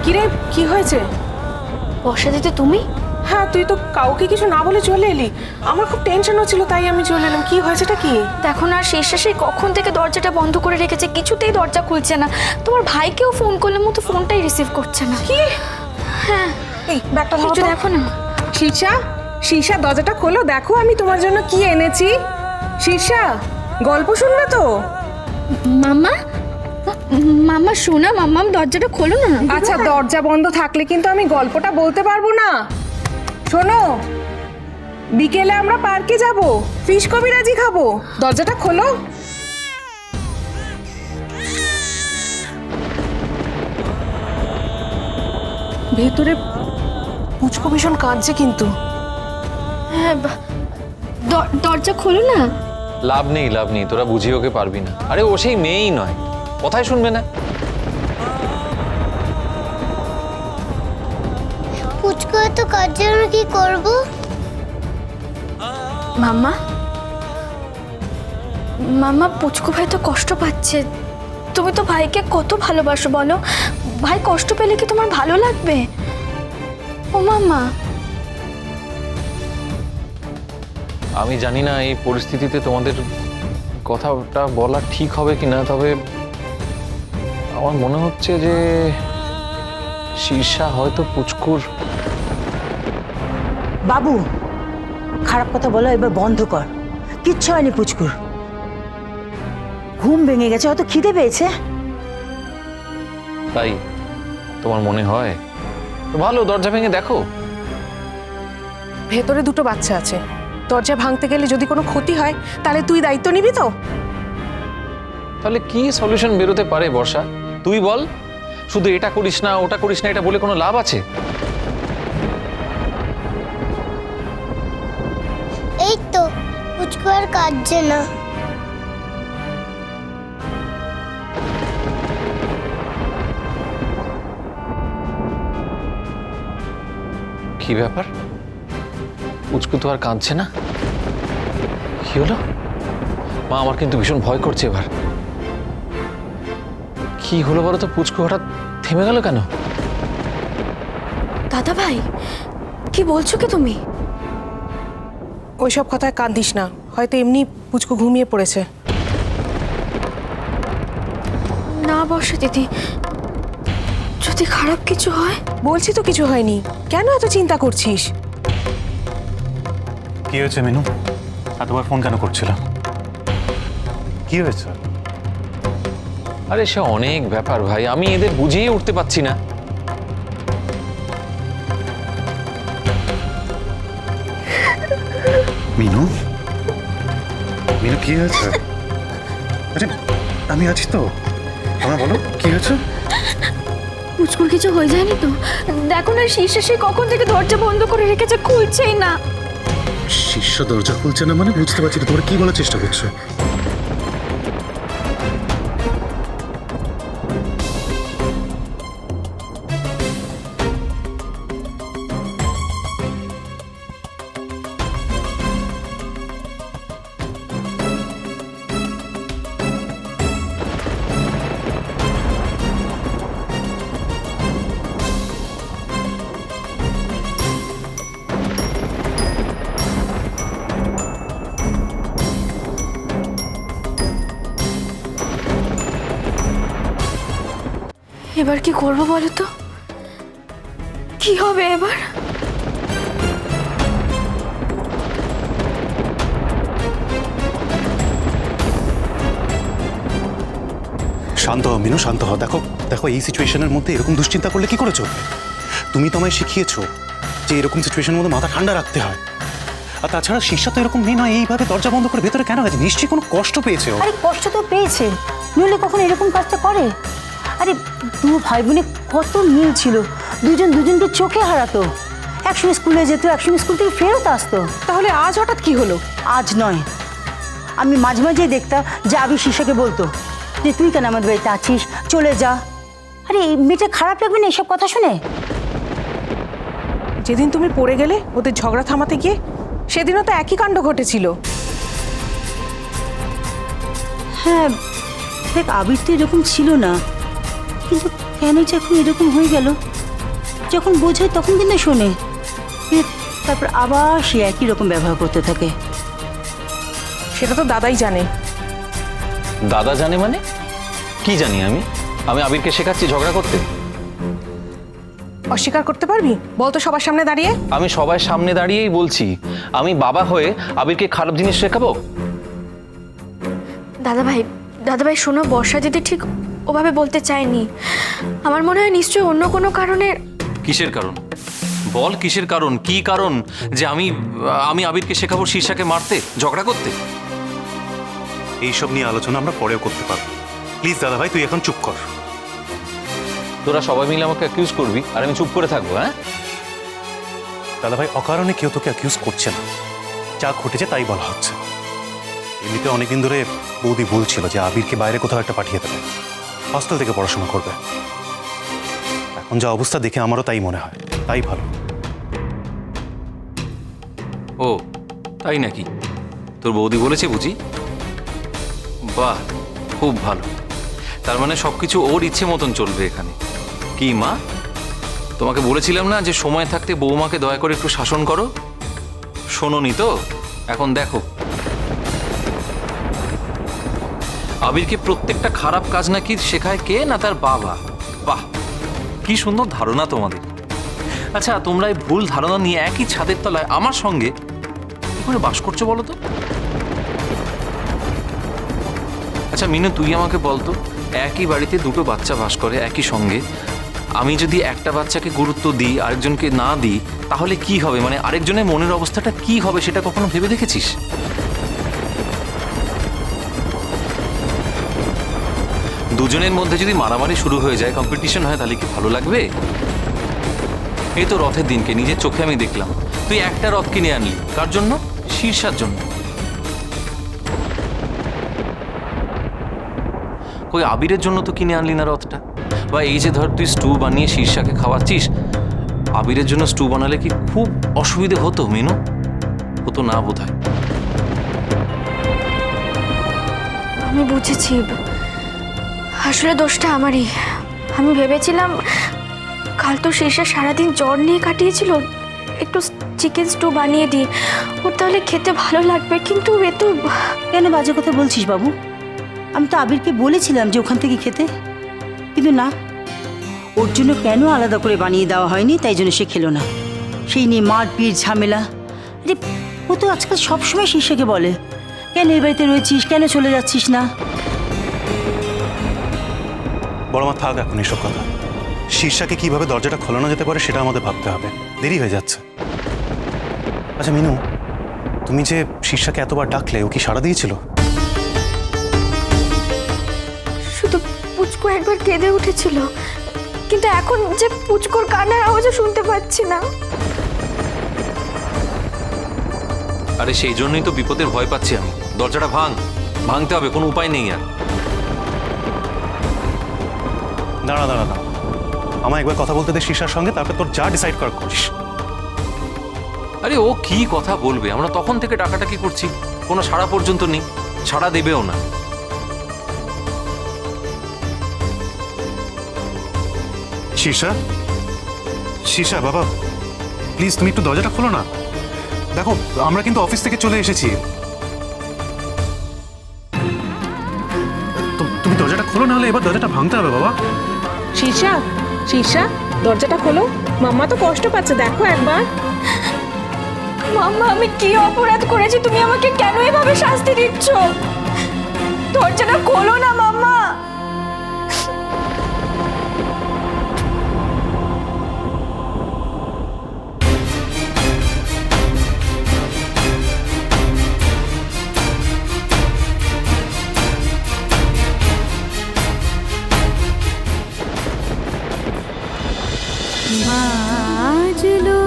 কিরে, কি হয়েছে? বর্ষা দিতে তুমি? হ্যাঁ, তুই তো কাউকে কিছু না বলে চলে এলি। আমার খুব টেনশন হচ্ছিল, তাই আমি চলে এলাম। কি হয়েছেটা কি? দেখো না, শেষে সেই কখন থেকে দরজাটা বন্ধ করে রেখেছে, কিছুতেই দরজা খুলছে না। তোমার ভাইকেও ফোন করলাম, ও তো ফোনটাই রিসিভ করছে না। কি? হ্যাঁ, এই ব্যাগটা ধরো একটু তো। দেখো না। শীর্ষা, শীর্ষা দরজাটা খোলো, দেখো আমি তোমার জন্য কি এনেছি। শীর্ষা, গল্প শুনবে তো? মাম্মা, মাম্মা শোনা, মাম্মা দরজাটা খোলো না। আচ্ছা, দরজা বন্ধ থাকলে কিন্তু আমি গল্পটা বলতে পারবো না। শোনো, বিকেলে আমরা পার্কে যাব, ফিশ কবিরাজি খাবো। দরজাটা খোলো। ভেতরে পুচকো ভীষণ কাঁদছে কিন্তু। হ্যাঁ, দরজা খোলো না। লাভ নেই, লাভ নেই, তোরা বুঝিয়ে ওকে পারবি না। আরে ও সেই মেয়েই নয়, কথাই শুনবে না। পুচকু তো কাজের জন্য কি করব? মাম্মা, মাম্মা পুচকু ভাই তো কষ্ট পাচ্ছে। তুমি তো ভাইকে কত ভালোবাসো বলো, ভাই কষ্ট পেলে কি তোমার ভালো লাগবে? ও মাম্মা। আমি জানি না এই পরিস্থিতিতে তোমাদের কথাটা বলা ঠিক হবে কিনা, তবে আমার মনে হচ্ছে যে শীর্ষা হয়তো পুচকুর। বাবু, খারাপ কথা বলা এবার বন্ধ কর। কিচ্ছু হয়নি পুচকুর। ঘুম ভেঙে গেছে, হয়তো খিদে পেয়েছে। তাই তোমার মনে হয়? তো ভালো, দরজা ভেঙে দেখো। ভেতরে দুটো বাচ্চা আছে, দরজা ভাঙতে গেলে যদি কোনো ক্ষতি হয় তাহলে তুই দায়িত্ব নিবি তো? তাহলে কি সলিউশন বেরোতে পারে বর্ষা, তুই বল। শুধু এটা করিস না, ওটা করিস না, এটা বলে কোনো লাভ আছে? এই তো পুচকু আর কাঁদছে না। কি ব্যাপার, পুচকু তো আর কাঁদছে না? কি হলো মা? আমার কিন্তু ভীষণ ভয় করছে এবার। কি হলো বলো তো, পুচকু হঠাৎ থেমে গেল কেন? দাদা ভাই, কি বলছো কি তুমি? ওইসব কথায় কাঁদিস না, হয়তো এমনি পুচকু ঘুমিয়ে পড়েছে। না বর্ষা দিদি, যদি খারাপ কিছু হয়? বলছি তো কিছু হয়নি, কেন এত চিন্তা করছিস? কি হয়েছে মিনু? এতবার ফোন কেন করছিল? কি হয়েছে? আরে সে অনেক ব্যাপার ভাই, আমি এদের বুঝিয়ে উঠতে পারছি না। মিনু, মিনু কি হয়েছে? আরে আমি আছি তো, তোমরা বলো কি হয়েছে? পুচকুর কিছু হয়ে যায়নি তো? দেখো না, শীর্ষে সে কখন থেকে দরজা বন্ধ করে রেখেছে, খুলছেই না। শিষ্য দরজা খুলছে না মানে? বুঝতে পারছি না, তোমরা কি বলার চেষ্টা করছো? এবার কি করবো বলো তো? কি হবে এবার? শান্ত হও মিনু, শান্ত হও। দেখো দেখো, এই সিচুয়েশনের মধ্যে এরকম দুশ্চিন্তা করলে কি করে চলবে? তুমি তো আমায় শিখিয়েছো যে এরকম সিচুয়েশনের মধ্যে মাথা ঠান্ডা রাখতে হয়। আর তাছাড়া শিষ্যা তো এরকম মেয়ে নয়, এইভাবে দরজা বন্ধ করে ভেতরে কেন গেছে? নিশ্চয়ই কোনো কষ্ট পেয়েছে ও। আরে কষ্ট তো পেয়েছে, নইলে কখন এরকম কাজটা করে? আরে দু ভাই বোনে কত মিল ছিল, দুজন দুজনকে চোখে হারাতো, একসঙ্গে স্কুলে যেত, একসঙ্গে স্কুল থেকে ফেরত আসতো। তাহলে আজ হঠাৎ কি হলো? আজ নয়, আমি মাঝে মাঝেই দেখতাম যে আবি শিষ্যাকে বলতো যে তুই কেন আমাদের বাড়িতে আছিস, চলে যা। আরে এই মেয়েটা খারাপ লাগবে না এসব কথা শুনে? যেদিন তুমি পড়ে গেলে ওদের ঝগড়া থামাতে গিয়ে, সেদিনও তো একই কাণ্ড ঘটেছিল। হ্যাঁ দেখ, আবির তো এরকম ছিল না, কিন্তু কেন যে এখন এরকম হয়ে গেল? যখন বোঝায় তখন কিন্তু শোনে, তারপর আবার সে একই রকম ব্যবহার করতে থাকে। সেটা তো দাদাই জানে। দাদা জানে মানে? কি জানি আমি? আমি আবিরকে শেখাচ্ছি ঝগড়া করতে? অস্বীকার করতে পারবি? বল তো সবার সামনে দাঁড়িয়ে। আমি সবার সামনে দাঁড়িয়েই বলছি, আমি বাবা হয়ে আবিরকে খারাপ জিনিস শেখাবো? দাদা ভাই শোনো, বর্ষা দিদি ঠিক ওভাবে বলতে চায়নি। আমার মনে হয় নিশ্চয়ই অন্য কোনো কারণে। কিসের কারণ? বল কিসের কারণ? কি কারণ যে আমি আবিরকে শেখাবো শীর্ষাকে মারতে, ঝগড়া করতে? এইসব নিয়ে আলোচনা আমরা পরেও করতে পারবো। প্লিজ দাদা ভাই, তুই এখন চুপ কর। তোরা সবাই মিলে আমাকে অ্যাকিউজ করবি আর আমি চুপ করে থাকবো? হ্যাঁ দাদা ভাই, অকারণে কেউ তোকে অ্যাকিউজ করছে না, যা ঘটেছে তাই বলা হচ্ছে। এমনিতে অনেকদিন ধরে বৌদি বলছিল যে আবিরকে বাইরে কোথাও একটা পাঠিয়ে দেবে, হস্টেল থেকে পড়াশোনা করবে। এখন যা অবস্থা দেখে আমারও তাই মনে হয়, তাই ভালো। ও তাই নাকি? তোর বৌদি বলেছে বুঝি? বাহ, খুব ভালো। তার মানে সবকিছু ওর ইচ্ছে মতন চলবে এখানে। কি মা, তোমাকে বলেছিলাম না যে সময় থাকতে বৌমাকে দয়া করে একটু শাসন করো? শোনোনি তো? এখন দেখো, আবিরকে প্রত্যেকটা খারাপ কাজ নাকি শেখায় কে? না তার বাবা। বাহ, কি সুন্দর ধারণা তোমাদের। আচ্ছা, তোমরা এই ভুল ধারণা নিয়ে একই ছাদের তলায় আমার সঙ্গে কি করে বাস করছো বলো তো? আচ্ছা মিনু, তুই আমাকে বলতো, একই বাড়িতে দুটো বাচ্চা বাস করে একই সঙ্গে, আমি যদি একটা বাচ্চাকে গুরুত্ব দিই আরেকজনকে না দিই তাহলে কি হবে? মানে আরেকজনের মনের অবস্থাটা কি হবে সেটা কখনো ভেবে দেখেছিস? দুজনের মধ্যে যদি মারামারি শুরু হয়ে যায়, কম্পিটিশন হয়, তাহলে কি ভালো লাগবে? এই তো রথের দিনকে নিজের চোখে আমি দেখলাম, তুই একটা রথ কিনে আনলি, কার জন্য? শীর্ষার জন্য। কই আবিরের জন্য তো কিনে আনলি না রথটা? বা এই যে ধর তুই স্টু বানিয়ে শীর্ষাকে খাওয়াচ্ছিস, আবিরের জন্য স্টু বানালে কি খুব অসুবিধে হতো মিনু? হতো না বোধহয়। আমি বুঝেছি, আসলে দোষটা আমারই। আমি ভেবেছিলাম কাল তো শীর্ষা সারাদিন জ্বর নিয়ে কাটিয়েছিল, একটু চিকেন স্টু বানিয়ে দিই, ওর তাহলে খেতে ভালো লাগবে। কিন্তু এ তো। কেন বাজে কথা বলছিস বাবু? আমি তো আবিরকে বলেছিলাম যে ওখান থেকে খেতে, কিন্তু না, ওর জন্য কেন আলাদা করে বানিয়ে দেওয়া হয়নি, তাই জন্য সে খেলো না। সেই নিয়ে মারপিট ঝামেলা। আরে ও তো আজকাল সবসময় শীর্ষাকে বলে, কেন এই বাড়িতে রয়েছিস, কেন চলে যাচ্ছিস না? বড় মা থাক এখন এসব কথা। শীর্ষাকে কিভাবে দরজাটা খোলানো যেতে পারে সেটা আমাদের ভাবতে হবে, দেরি হয়ে যাচ্ছে। আচ্ছা মিনু, তুমি যে শীর্ষাকে এতবার ডাকলে, ও কি সাড়া দিয়েছিল? শুধু পুচকু একবার কেঁদে উঠেছিল, কিন্তু এখন যে পুচকুর কান্নার আওয়াজও শুনতে পাচ্ছি না। আরে সেই জন্যই তো বিপদের ভয় পাচ্ছি আমি। দরজাটা ভাঙতে হবে, কোনো উপায় নেই আর। দাঁড়া দাঁড়া দাঁড়া, আমার একবার কথা বলতে দে শীর্ষার সঙ্গে, তারপর তোর যা ডিসাইড করিস। আরে ও কি কথা বলবে? আমরা তখন থেকে ডাকাটাকি করছি, কোনো সাড়া পর্যন্ত নেই, সাড়া দেবেও না। শীর্ষা বাবা, প্লিজ তুমি একটু দরজাটা খোলো না। দেখো আমরা কিন্তু অফিস থেকে চলে এসেছি, তুমি দরজাটা খোলো, না হলে এবার দরজাটা ভাঙতে হবে বাবা। শীর্ষা দরজাটা খোলো, মাম্মা তো কষ্ট পাচ্ছে, দেখো একবার। মাম্মা, আমি কি অপরাধ করেছি? তুমি আমাকে কেন এভাবে শাস্তি দিচ্ছ? দরজাটা খোলো না মাম্মা। বাজলো